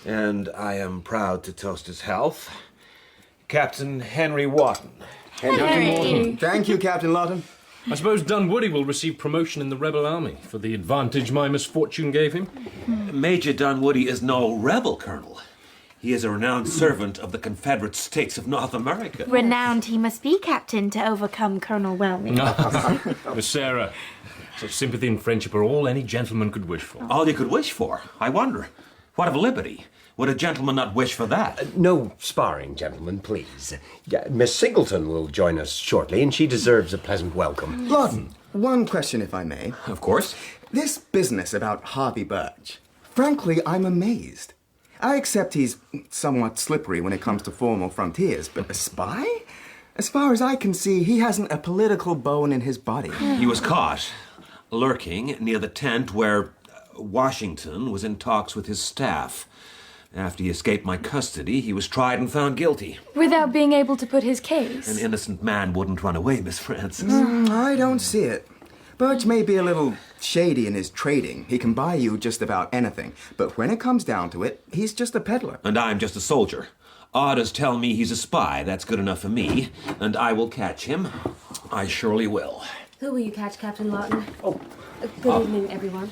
and I am proud to toast his health. Captain Henry Wharton. Henry. Thank you, Captain Lawton. I suppose Dunwoody will receive promotion in the rebel army for the advantage my misfortune gave him. Major Dunwoody is no rebel, Colonel. He is a renowned servant of the Confederate States of North America. Renowned he must be, Captain, to overcome Colonel Whelming. Miss Sarah, such sympathy and friendship are all any gentleman could wish for. All you could wish for? I wonder. What of liberty? Would a gentleman not wish for that? No sparring, gentlemen, please. Miss Singleton will join us shortly, and she deserves a pleasant welcome. Lawton, one question, if I may. Of course. This business about Harvey Birch. Frankly, I'm amazed. I accept he's somewhat slippery when it comes to formal frontiers, but a spy? As far as I can see, he hasn't a political bone in his body. He was caught, lurking near the tent where Washington was in talks with his staff. After he escaped my custody, he was tried and found guilty. Without being able to put his case? An innocent man wouldn't run away, Miss Frances. I don't see it. Birch may be a little shady in his trading. He can buy you just about anything. But when it comes down to it, he's just a peddler. And I'm just a soldier. Orders tell me he's a spy. That's good enough for me. And I will catch him. I surely will. Who will you catch, Captain Lawton? Good evening, everyone.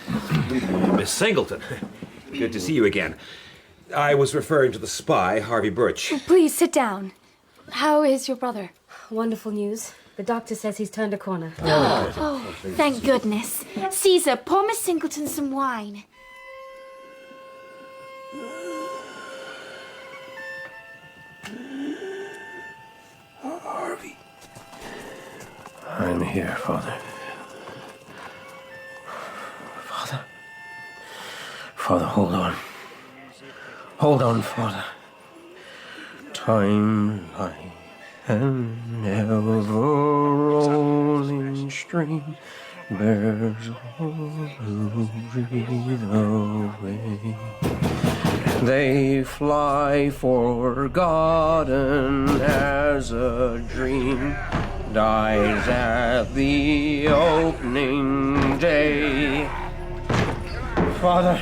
Miss Singleton, good to see you again. I was referring to the spy, Harvey Birch. Please sit down. How is your brother? Wonderful news. The doctor says he's turned a corner. Oh, thank goodness. Caesar, pour Miss Singleton some wine. I'm here, Father. Father, hold on. Hold on, Father. Time like an ever-rolling stream bears all who breathe away. They fly forgotten as a dream dies at the opening day. Father.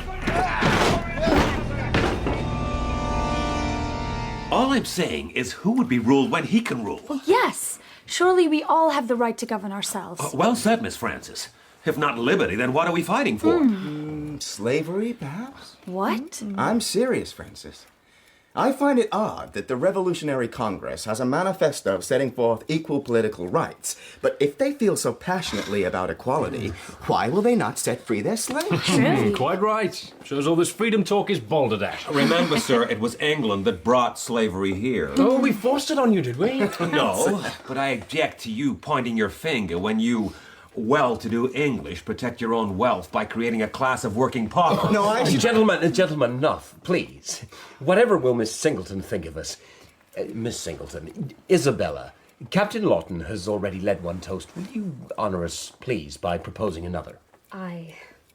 All I'm saying is who would be ruled when he can rule? Well, yes. Surely we all have the right to govern ourselves. Well said, Miss Francis. If not liberty, then what are we fighting for? Slavery, perhaps? What? I'm serious, Francis. I find it odd that the Revolutionary Congress has a manifesto setting forth equal political rights, but if they feel so passionately about equality, why will they not set free their slaves? Quite right. Shows all this freedom talk is balderdash. Remember, sir, it was England that brought slavery here. Oh, we forced it on you, did we? No, but I object to you pointing your finger when you well-to-do English protect your own wealth by creating a class of working paupers. No, Gentlemen, enough, please. Whatever will Miss Singleton think of us? Miss Singleton, Isabella, Captain Lawton has already led one toast. Will you honour us, please, by proposing another?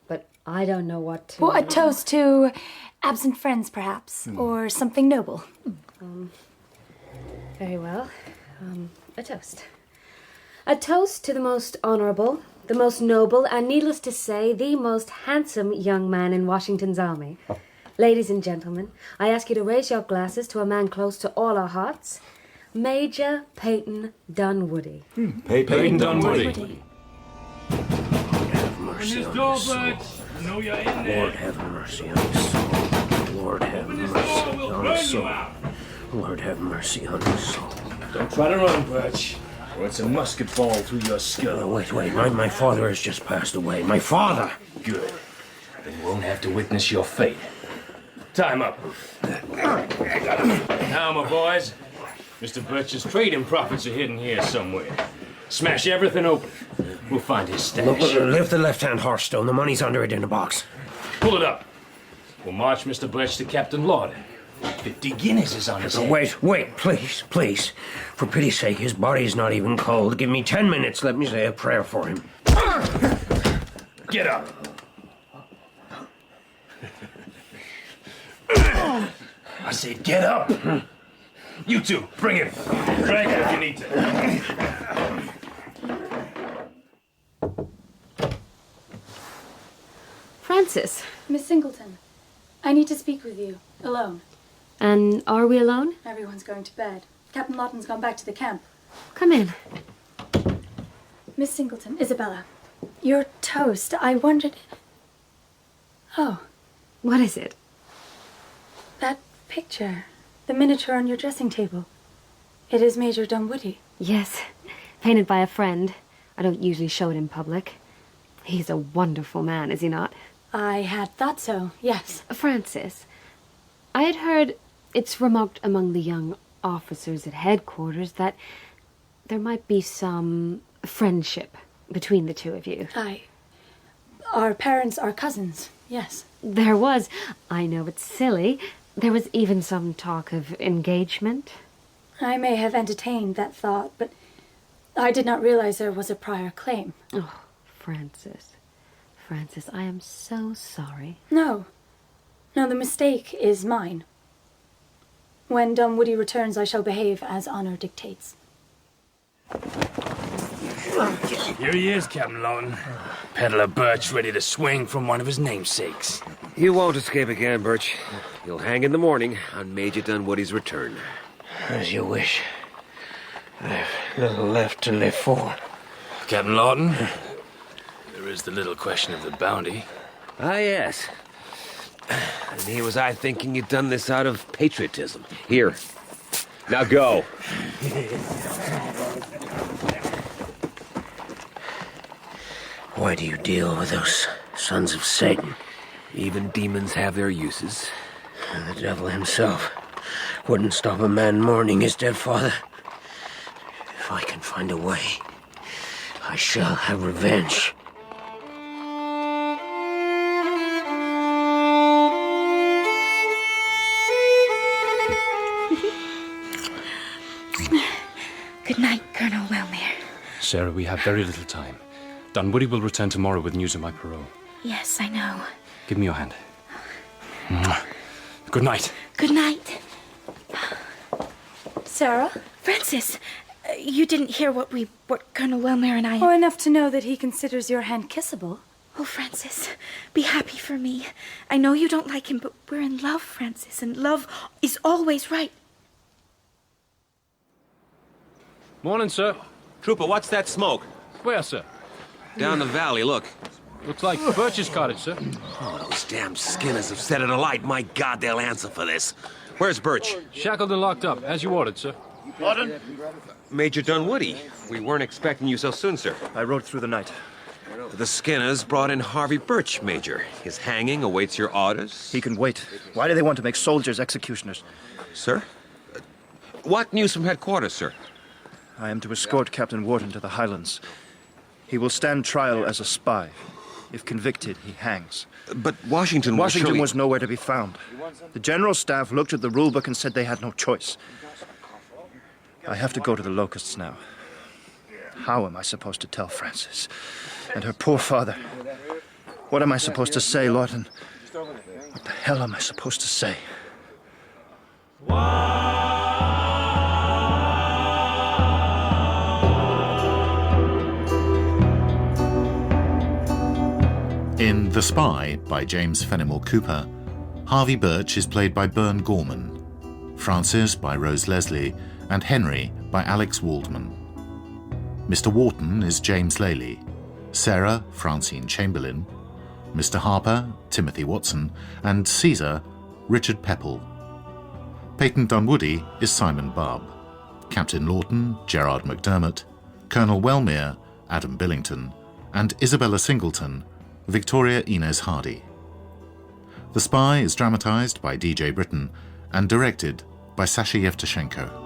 But I don't know what to... Well, a toast to absent friends, perhaps, or something noble. Very well. A toast. A toast to the most honorable, the most noble, and needless to say, the most handsome young man in Washington's army. Ladies and gentlemen, I ask you to raise your glasses to a man close to all our hearts, Major Peyton Dunwoody. Peyton Dunwoody. Have mercy on his soul. Know you're in there. Lord have mercy on his soul. Lord have mercy on his soul. Lord have mercy on his soul. Don't try to run, Birch, or it's a musket ball through your skull. Wait. My father has just passed away. My father! Good. Then you won't have to witness your fate. Time up. Now, my boys, Mr. Birch's trading profits are hidden here somewhere. Smash everything open. We'll find his stash. Lift the left-hand horse stone. The money's under it in a box. Pull it up. We'll march Mr. Birch to Captain Lawton. 50 guineas is on his head. Wait, please. For pity's sake, his body's not even cold. Give me 10 minutes. Let me say a prayer for him. Get up. I said get up. You two, bring it. Drag it if you need to. Francis. Miss Singleton, I need to speak with you, alone. And are we alone? Everyone's going to bed. Captain Lawton's gone back to the camp. Come in. Miss Singleton, Isabella, your toast, I wondered... Oh. What is it? That picture. The miniature on your dressing table. It is Major Dunwoody. Yes, painted by a friend. I don't usually show it in public. He's a wonderful man, is he not? I had thought so, yes. Francis, I had heard it's remarked among the young officers at headquarters that there might be some friendship between the two of you. Our parents are cousins, yes. There was. I know it's silly. There was even some talk of engagement. I may have entertained that thought, but I did not realize there was a prior claim. Oh, Francis, I am so sorry. No, the mistake is mine. When Dunwoody returns, I shall behave as honor dictates. Here he is, Captain Lawton. Peddler Birch ready to swing from one of his namesakes. You won't escape again, Birch. You'll hang in the morning on Major Dunwoody's return. As you wish. I've little left to live for. Captain Lawton, there is the little question of the bounty. Ah, yes. And here was I thinking you'd done this out of patriotism. Here. Now go. Why do you deal with those sons of Satan? Even demons have their uses. And the devil himself wouldn't stop a man mourning his dead father. If I can find a way, I shall have revenge. Good night, Colonel Wellmere. Sarah, we have very little time. Dunwoody will return tomorrow with news of my parole. Yes, I know. Give me your hand. Mwah. Good night. Good night. Sarah? Francis, you didn't hear what Colonel Wellmere and I... Oh, enough to know that he considers your hand kissable. Oh, Francis, be happy for me. I know you don't like him, but we're in love, Francis, and love is always right. Morning, sir. Trooper, what's that smoke? Where, sir? Down the valley, look. Looks like Birch's cottage, sir. Oh, those damn Skinners have set it alight. My God, they'll answer for this. Where's Birch? Shackled and locked up, as you ordered, sir. Pardon? Major Dunwoody. We weren't expecting you so soon, sir. I rode through the night. The Skinners brought in Harvey Birch, Major. His hanging awaits your orders. He can wait. Why do they want to make soldiers executioners? Sir? What news from headquarters, sir? I am to escort Captain Wharton to the Highlands. He will stand trial as a spy. If convicted, he hangs. But Washington was nowhere to be found. The general staff looked at the rulebook and said they had no choice. I have to go to the Locusts now. How am I supposed to tell Frances? And her poor father? What am I supposed to say, Lawton? What the hell am I supposed to say? In The Spy by James Fenimore Cooper, Harvey Birch is played by Bern Gorman, Francis by Rose Leslie, and Henry by Alex Waldman. Mr. Wharton is James Lely, Sarah, Francine Chamberlain, Mr. Harper, Timothy Watson, and Caesar, Richard Pepple. Peyton Dunwoody is Simon Bubb, Captain Lawton, Gerard McDermott, Colonel Wellmere, Adam Billington, and Isabella Singleton, Victoria Inez Hardy. The Spy is dramatized by DJ Britton and directed by Sasha Yevtushenko.